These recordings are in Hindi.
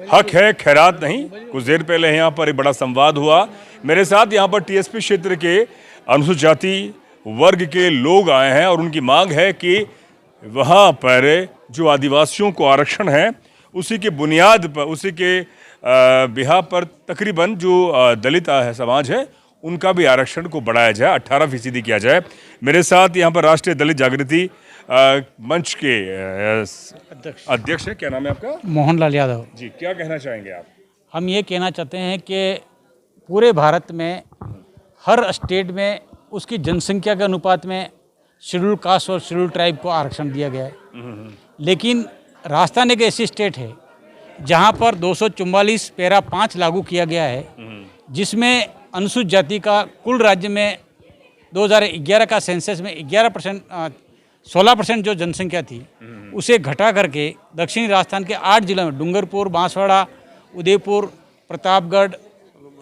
हक है, खैरात नहीं। कुछ देर पहले यहाँ पर एक बड़ा संवाद हुआ। मेरे साथ यहाँ पर टीएसपी क्षेत्र के अनुसूचित जाति वर्ग के लोग आए हैं और उनकी मांग है कि वहाँ पर जो आदिवासियों को आरक्षण है उसी के बुनियाद पर, उसी के बिहा पर तकरीबन जो दलित समाज है उनका भी आरक्षण को बढ़ाया जाए, 18% किया जाए। मेरे साथ यहाँ पर राष्ट्रीय दलित जागृति मंच के अध्यक्ष है, क्या नाम है आपका? मोहनलाल यादव जी। क्या कहना चाहेंगे आप? हम ये कहना चाहते हैं कि पूरे भारत में हर स्टेट में उसकी जनसंख्या के अनुपात में शेड्यूल कास्ट और शेड्यूल ट्राइब को आरक्षण दिया गया है, लेकिन राजस्थान एक ऐसी स्टेट है जहां पर 244 पैरा 5 लागू किया गया है, जिसमें अनुसूचित जाति का कुल राज्य में 2011 का सेंसस में 16% जो जनसंख्या थी उसे घटा करके दक्षिणी राजस्थान के 8 जिलों में डूंगरपुर, बांसवाड़ा, उदयपुर, प्रतापगढ़,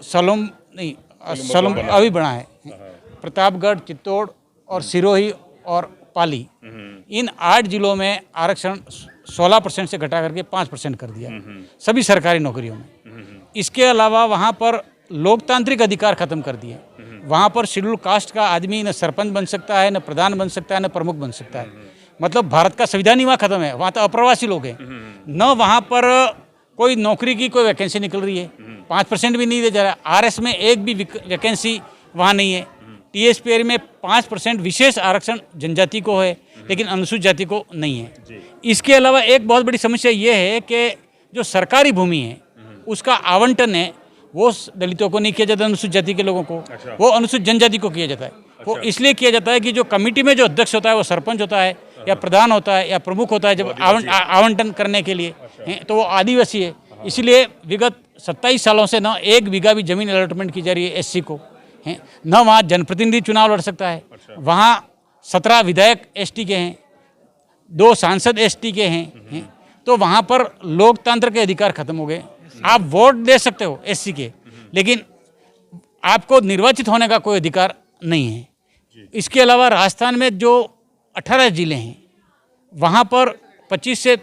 सलम अभी बना है, प्रतापगढ़, चित्तौड़ और सिरोही और पाली, इन 8 जिलों में आरक्षण 16% से घटा करके 5% कर दिया सभी सरकारी नौकरियों में। इसके अलावा वहाँ पर लोकतांत्रिक अधिकार खत्म कर दिए। वहाँ पर शेड्यूल कास्ट का आदमी न सरपंच बन सकता है, न प्रधान बन सकता है, न प्रमुख बन सकता है। मतलब भारत का संविधान ही वहाँ खत्म है। वहाँ तो अप्रवासी लोग हैं। न वहाँ पर कोई नौकरी की कोई वैकेंसी निकल रही है, 5% भी नहीं दे जा रहा है। आरएस में एक भी वैकेंसी वहाँ नहीं है। टीएसपीआर में 5% विशेष आरक्षण जनजाति को है, लेकिन अनुसूचित जाति को नहीं है। इसके अलावा एक बहुत बड़ी समस्या ये है कि जो सरकारी भूमि है उसका आवंटन है वो दलितों को नहीं किया जाता, अनुसूचित जाति के लोगों को। अच्छा। वो अनुसूचित जनजाति को किया जाता है। अच्छा। वो इसलिए किया जाता है कि जो कमेटी में जो अध्यक्ष होता है वो सरपंच होता है या प्रधान होता है या प्रमुख होता है जब आवंटन करने के लिए। अच्छा। तो वो आदिवासी है। इसलिए विगत 27 सालों से न एक बीघा भी जमीन अलॉटमेंट की जा रही है एससी को, है न वहाँ जनप्रतिनिधि चुनाव लड़ सकता है। अच्छा। वहाँ 17 विधायक एसटी के हैं, 2 सांसद एसटी के हैं। तो वहाँ पर लोकतंत्र के अधिकार खत्म हो गए। आप वोट दे सकते हो एससी के, लेकिन आपको निर्वाचित होने का कोई अधिकार नहीं है। इसके अलावा राजस्थान में जो 18 जिले हैं वहाँ पर 25 से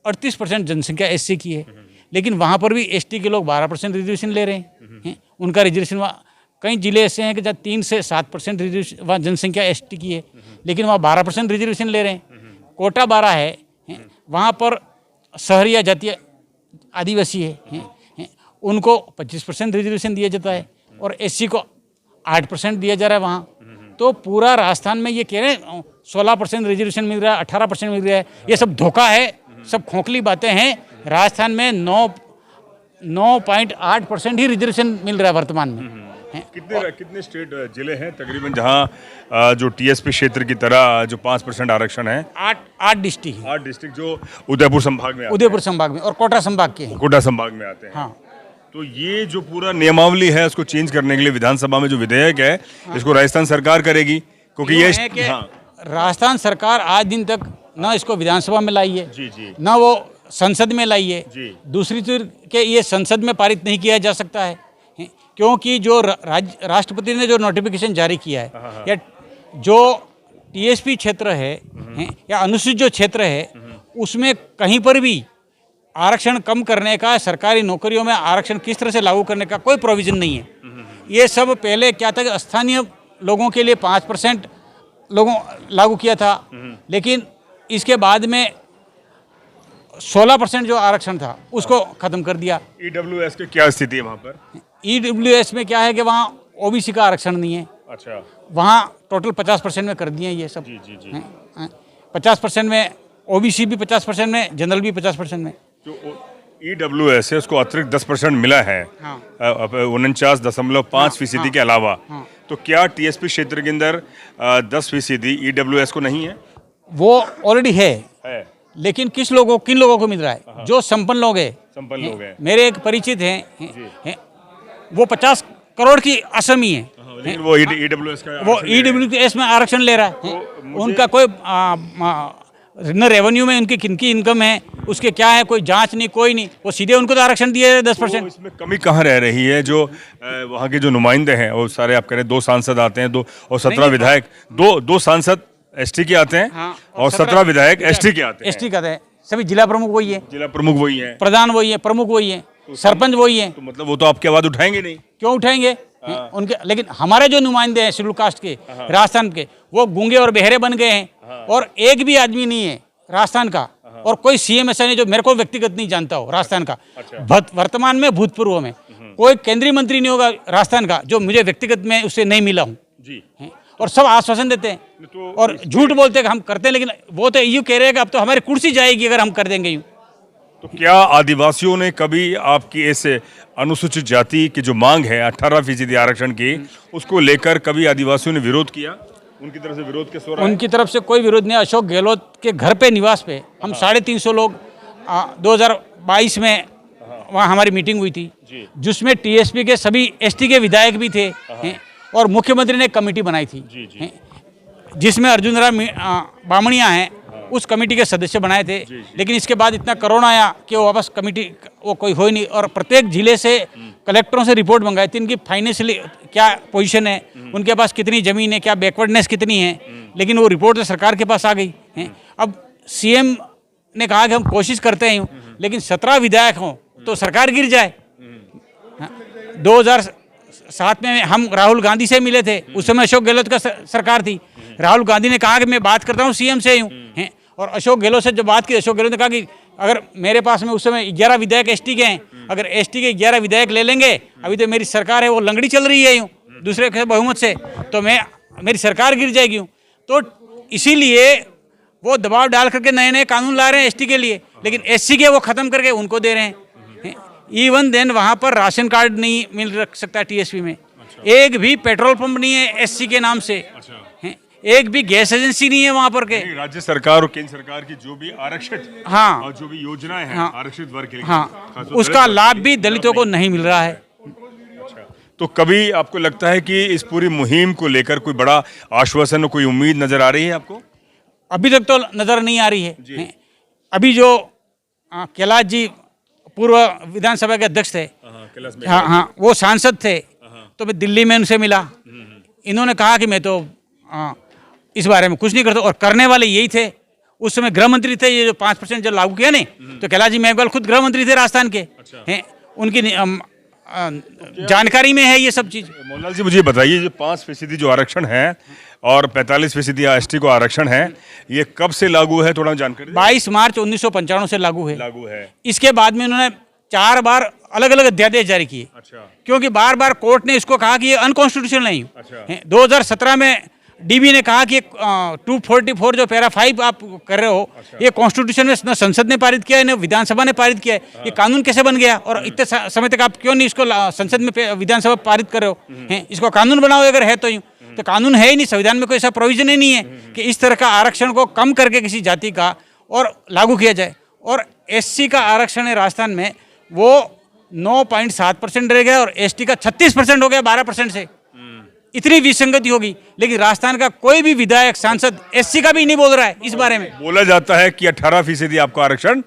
38% जनसंख्या एससी की है, लेकिन वहाँ पर भी एसटी के लोग 12% रिजर्वेशन ले रहे हैं। उनका रिजर्वेशन वहाँ कई जिले ऐसे हैं कि जहाँ 3 से 7% रिजर्वेशन वहाँ जनसंख्या एसटी की है, लेकिन वहाँ 12% रिजर्वेशन ले रहे हैं। कोटा 12 है, वहाँ पर शहरी या जातीय आदिवासी है, उनको 25% रिजर्वेशन दिया जाता है और एससी को 8% दिया जा रहा है वहाँ। तो पूरा राजस्थान में ये कह रहे हैं 16% रिजर्वेशन मिल रहा है, 18% मिल रहा है। ये सब धोखा है, सब खोखली बातें हैं। राजस्थान में 9.8% ही रिजर्वेशन मिल रहा है वर्तमान में। कितने स्टेट जिले हैं तकरीबन जहां जो टीएसपी क्षेत्र की तरह जो 5% आरक्षण है? 8 डिस्ट्रिक्ट है। 8 डिस्ट्रिक्ट जो उदयपुर संभाग में उदयपुर संभाग में और कोटा संभाग के हैं। कोटा संभाग में आते हैं। हाँ। तो ये जो पूरा नियमावली है उसको चेंज करने के लिए विधानसभा में जो विधेयक है, हाँ, इसको राजस्थान सरकार करेगी, क्योंकि ये राजस्थान सरकार आज दिन तक न इसको विधानसभा में लाई है, न वो संसद में लाई है। दूसरी चीज के ये संसद में पारित नहीं किया जा सकता है, क्योंकि जो राष्ट्रपति ने जो नोटिफिकेशन जारी किया है या जो टीएसपी क्षेत्र है या अनुसूचित जो क्षेत्र है उसमें कहीं पर भी आरक्षण कम करने का, सरकारी नौकरियों में आरक्षण किस तरह से लागू करने का कोई प्रोविज़न नहीं है। ये सब पहले क्या था कि स्थानीय लोगों के लिए 5% लोगों लागू किया था, लेकिन इसके बाद में 16% जो आरक्षण था उसको ख़त्म कर दिया। ईडब्ल्यूएस की क्या स्थिति है वहाँ पर? ईडब्ल्यूएस में क्या है कि वहाँ ओबीसी का आरक्षण नहीं है। अच्छा। वहाँ टोटल 50% में कर दिए ये सब। जी। 50% में ओबीसी भी 50% में, जनरल भी 50% में। जो ईडब्ल्यूएस है उसको अतिरिक्त 10% मिला है। हाँ। 49.5% के अलावा। हाँ। तो क्या टीएसपी क्षेत्र के अंदर 10% ईडब्ल्यूएस को नहीं है? वो ऑलरेडी है। लेकिन किन लोगों को मिल रहा है? जो संपन्न लोग हैं। मेरे एक परिचित हैं, वो 50 करोड़ की असमी है, लेकिन वो ईडब्ल्यूएस में आरक्षण ले रहा है। उनका कोई न रेवेन्यू में उनकी किनकी इनकम है, उसके क्या है, कोई जांच नहीं, कोई नहीं, वो सीधे उनको तो आरक्षण दिए 10%। इसमें कमी कहाँ रह रही है? जो वहाँ के जो नुमाइंदे हैं वो सारे आप कह रहे हैं 2 सांसद आते हैं, 2 और 17 विधायक, 2 सांसद एसटी के आते हैं। हाँ, और 17 विधायक एसटी के आते हैं। एसटी का है, सभी जिला प्रमुख वही है, जिला प्रमुख वही है, प्रधान वही है, प्रमुख वही है, सरपंच वही है। तो मतलब वो तो आपकी आवाज उठाएंगे नहीं। क्यों उठाएंगे उनके? लेकिन हमारे जो नुमाइंदे हैं शेड्यूल कास्ट के राजस्थान के, वो गूंगे और बहरे बन गए हैं और एक भी आदमी नहीं है राजस्थान का और कोई सीएम ऐसा नहीं जो मेरे को व्यक्तिगत नहीं जानता हो राजस्थान का। वर्तमान में, भूतपूर्व में कोई केंद्रीय मंत्री नहीं होगा राजस्थान का जो मुझे व्यक्तिगत में उससे नहीं मिला हूँ जी। और सब आश्वासन देते हैं और झूठ बोलते हैं कि हम करते हैं, लेकिन वो तो यूँ कह रहे हैं कि अब तो हमारी कुर्सी जाएगी अगर हम कर देंगे यूँ। तो क्या आदिवासियों ने कभी आपकी इस अनुसूचित जाति की जो मांग है 18% आरक्षण की, उसको लेकर कभी आदिवासियों ने विरोध किया? उनकी तरफ से विरोध के स्वर आए? उनकी तरफ से कोई विरोध नहीं। अशोक गहलोत के घर पे, निवास पे हम 350 लोग 2022 में वहाँ हमारी मीटिंग हुई थी, जिसमें टीएसपी के सभी एसटी के विधायक भी थे और मुख्यमंत्री ने कमेटी बनाई थी जिसमें अर्जुन राम बामणिया हैं, उस कमेटी के सदस्य बनाए थे। लेकिन इसके बाद इतना कोरोना आया कि वो वापस कमेटी वो कोई हो ही नहीं और प्रत्येक जिले से कलेक्टरों से रिपोर्ट मंगाई थी इनकी फाइनेंशियली क्या पोजीशन है, उनके पास कितनी ज़मीन है, क्या बैकवर्डनेस कितनी है, लेकिन वो रिपोर्ट तो सरकार के पास आ गई है। अब सीएम ने कहा कि हम कोशिश करते हैं, लेकिन 17 विधायक हों तो सरकार गिर जाए। 2007 में हम राहुल गांधी से मिले थे, उस समय अशोक गहलोत का सरकार थी। राहुल गांधी ने कहा कि मैं बात करता हूँ सीएम से यूँ हैं, और अशोक गहलोत से जब बात की, अशोक गहलोत ने कहा कि अगर मेरे पास में उस समय 11 विधायक एसटी के हैं, अगर एसटी के 11 विधायक ले लेंगे, अभी तो मेरी सरकार है वो लंगड़ी चल रही है यूँ दूसरे के बहुमत से, तो मेरी सरकार गिर जाएगी यूँ। तो इसीलिए वो दबाव डाल करके नए नए कानून ला रहे हैं एसटी के लिए, लेकिन एससी के वो ख़त्म करके उनको दे रहे हैं। इवन देन वहाँ पर राशन कार्ड नहीं मिल रख सकता टीएसपी में। एक भी पेट्रोल पंप नहीं है एससी के नाम से। एक भी गैस एजेंसी नहीं है वहाँ पर के। राज्य सरकार और केंद्र सरकार की जो भी आरक्षित और जो भी योजनाएं हैं आरक्षित वर्ग के लिए, उसका लाभ भी दलितों को नहीं मिल रहा है। तो कभी आपको लगता है कि इस पूरी मुहिम को लेकर कोई बड़ा आश्वासन और कोई उम्मीद नजर आ रही है आपको? अभी तक तो नजर नहीं आ रही है। अभी जो कैलाश जी पूर्व विधानसभा के अध्यक्ष थे, हाँ, वो सांसद थे, तो मैं दिल्ली में उनसे मिला। इन्होंने कहा कि मैं तो इस बारे में कुछ नहीं करता, और करने वाले यही थे। उस समय गृह मंत्री थे, ये जो 5% जो लागू किया नहीं, तो कैलाश जी मेघवाल खुद गृह मंत्री थे राजस्थान के हैं, उनकी जानकारी में है ये सब चीज़। मोहनलाल जी मुझे बताइए, जो 5% जो आरक्षण है और 45% एसटी को आरक्षण है, ये कब से लागू है, थोड़ा जानकारी? 22 मार्च 1995 से लागू है। इसके बाद में उन्होंने 4 बार अलग अलग अध्यादेश जारी किए। क्योंकि बार बार कोर्ट ने इसको कहा कि ये अनकॉन्स्टिट्यूशनल नहीं है। 2017 में डीबी ने कहा कि 244 जो पैरा 5 आप कर रहे हो, ये कॉन्स्टिट्यूशन में न संसद ने पारित किया है न विधानसभा ने पारित किया है, ये कानून कैसे बन गया? और इतने समय तक आप क्यों नहीं इसको संसद में विधानसभा पारित कर रहे हो हैं? इसको कानून बनाओ अगर है तो यूँ। तो कानून है ही नहीं, संविधान में कोई ऐसा प्रोविजन ही नहीं है कि इस तरह का आरक्षण को कम करके किसी जाति का और लागू किया जाए। और एससी का आरक्षण है राजस्थान में, वो 9.7% रह गया और एसटी का 36% हो गया 12% से। इतनी विसंगति होगी, लेकिन राजस्थान का कोई भी विधायक सांसद एससी का भी नहीं बोल रहा है इस बारे में। बोला जाता है कि 18% आपका आरक्षण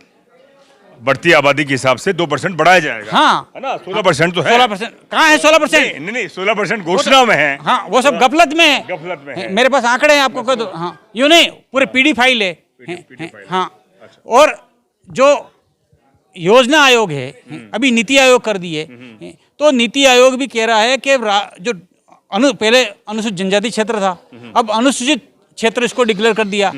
बढ़ती आबादी के हिसाब से 2% बढ़ाया जाएगा। हाँ, है ना? 16% तो है। 16% कहाँ है? 16% नहीं, 16% घोषणा में है। हाँ, वो सब गफलत में है। गफलत में है। मेरे पास आंकड़े हैं, आपको कह दो। हाँ, यूँ नहीं, पूरे पीडी फाइल है। हाँ, और जो योजना आयोग है, अभी नीति आयोग कर दी है, तो नीति आयोग भी कह रहा है कि जो पहले अनुसूचित जनजाति क्षेत्र था, अब अनुसूचित क्षेत्र इसको डिक्लेयर कर दिया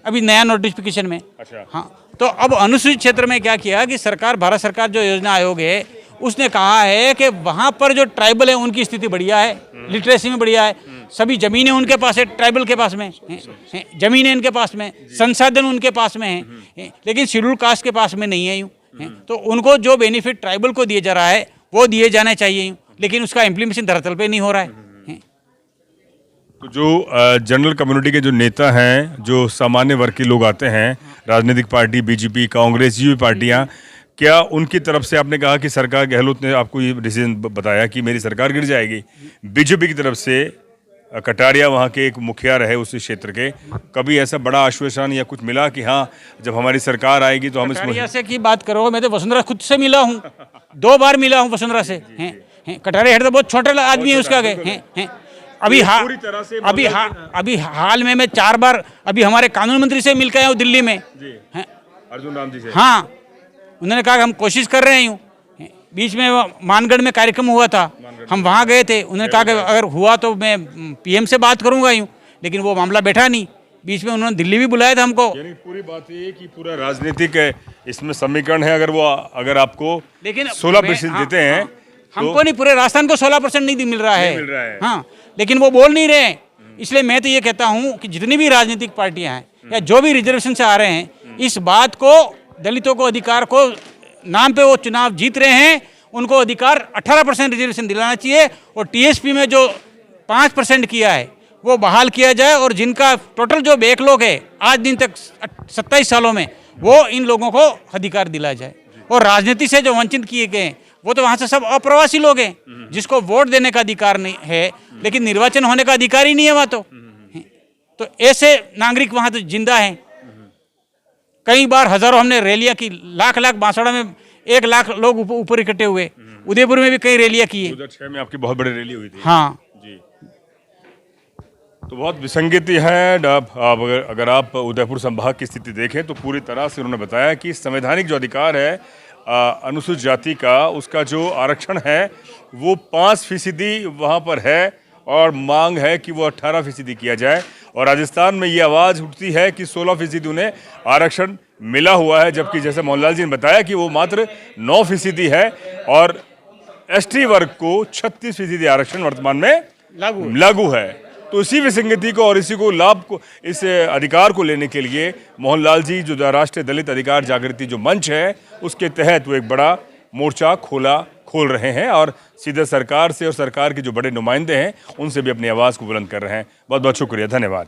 अभी नया नोटिफिकेशन में। हाँ, तो अब अनुसूचित क्षेत्र में क्या किया कि सरकार, भारत सरकार जो योजना आयोग है, उसने कहा है कि वहाँ पर जो ट्राइबल है उनकी स्थिति बढ़िया है, लिटरेसी में बढ़िया है, सभी जमीनें उनके पास है, ट्राइबल के पास में जमीनें इनके पास में, संसाधन उनके पास में है, लेकिन शेड्यूल कास्ट के पास में नहीं है यूँ। तो उनको जो बेनिफिट ट्राइबल को दिए जा रहा है वो दिए जाने चाहिए यूँ, लेकिन उसका इम्प्लीमेंटेशन धरातल पे नहीं हो रहा है। तो जो जनरल कम्युनिटी के जो नेता हैं, जो सामान्य वर्ग के लोग आते हैं, राजनीतिक पार्टी बीजेपी, कांग्रेस, ये पार्टियां, क्या उनकी तरफ से आपने कहा कि सरकार गहलोत ने आपको ये डिसीजन बताया कि मेरी सरकार गिर जाएगी? बीजेपी की तरफ से कटारिया वहाँ के एक मुखिया रहे उस क्षेत्र के, कभी ऐसा बड़ा आश्वासन या कुछ मिला कि हाँ जब हमारी सरकार आएगी तो हम कटारिया से की बात करो? मैं तो वसुंधरा खुद से मिला हूँ, 2 बार मिला हूँ वसुंधरा से। कटारिया हेड तो बहुत छोटा आदमी है उसका आगे। अभी हाल में मैं 4 बार अभी हमारे कानून मंत्री से मिल के आया हूँ दिल्ली में। अर्जुन राम जी से। हाँ, उन्होंने कहा कि हम कोशिश कर रहे हैं यूँ। बीच में वो मानगढ़ में कार्यक्रम हुआ था, हम वहाँ गए थे। उन्होंने कहा कि अगर हुआ तो मैं पीएम से बात करूँगा यूँ, लेकिन वो मामला बैठा नहीं। बीच में उन्होंने दिल्ली भी बुलाया था हमको। यानी पूरी बात ये है कि पूरा राजनीतिक है, इसमें समीकरण है। अगर आपको लेकिन 16% हाँ, देते हैं हाँ, हमको नहीं, पूरे राजस्थान को 16% नहीं मिल रहा है। मिल रहा है। हाँ, लेकिन वो बोल नहीं रहे हैं। इसलिए मैं तो ये कहता हूँ कि जितनी भी राजनीतिक पार्टियां हैं या जो भी रिजर्वेशन से आ रहे हैं, इस बात को, दलितों को अधिकार को नाम पे वो चुनाव जीत रहे हैं, उनको अधिकार 18% रिजर्वेशन दिलाना चाहिए। और टीएसपी में जो 5% किया है वो बहाल किया जाए, और जिनका टोटल जो बैकलॉग है आज दिन तक 27 सालों में, वो इन लोगों को अधिकार दिलाया जाए। और राजनीति से जो वंचित किए गए हैं वो तो वहाँ से सब अप्रवासी लोग हैं, जिसको वोट देने का अधिकार नहीं है, लेकिन निर्वाचन होने का अधिकार ही नहीं है वहाँ तो ऐसे नागरिक वहाँ तो जिंदा हैं। कई बार हजारों हमने रैलियां की, लाख बांसवाड़ा में 1 लाख लोग ऊपर इकट्ठे हुए, उदयपुर में भी कई रैलियां की है। 2006 में आपकी बहुत बड़ी रैली हुई थी। हाँ जी, तो बहुत विसंगति है। अगर आप उदयपुर संभाग की स्थिति देखें तो पूरी तरह से उन्होंने बताया कि संवैधानिक जो अधिकार है अनुसूचित जाति का, उसका जो आरक्षण है वो 5% वहाँ पर है, और मांग है कि वो 18% किया जाए। और राजस्थान में ये आवाज़ उठती है कि 16% उन्हें आरक्षण मिला हुआ है, जबकि जैसे मोहनलाल जी ने बताया कि वो मात्र 9% है, और एसटी वर्ग को 36% आरक्षण वर्तमान में लागू है। तो इसी विसंगति को और इसी को लाभ को, इस अधिकार को लेने के लिए मोहनलाल जी जो राष्ट्रीय दलित अधिकार जागृति जो मंच है, उसके तहत वो एक बड़ा मोर्चा खोल रहे हैं, और सीधे सरकार से और सरकार के जो बड़े नुमाइंदे हैं उनसे भी अपनी आवाज़ को बुलंद कर रहे हैं। बहुत बहुत शुक्रिया, धन्यवाद।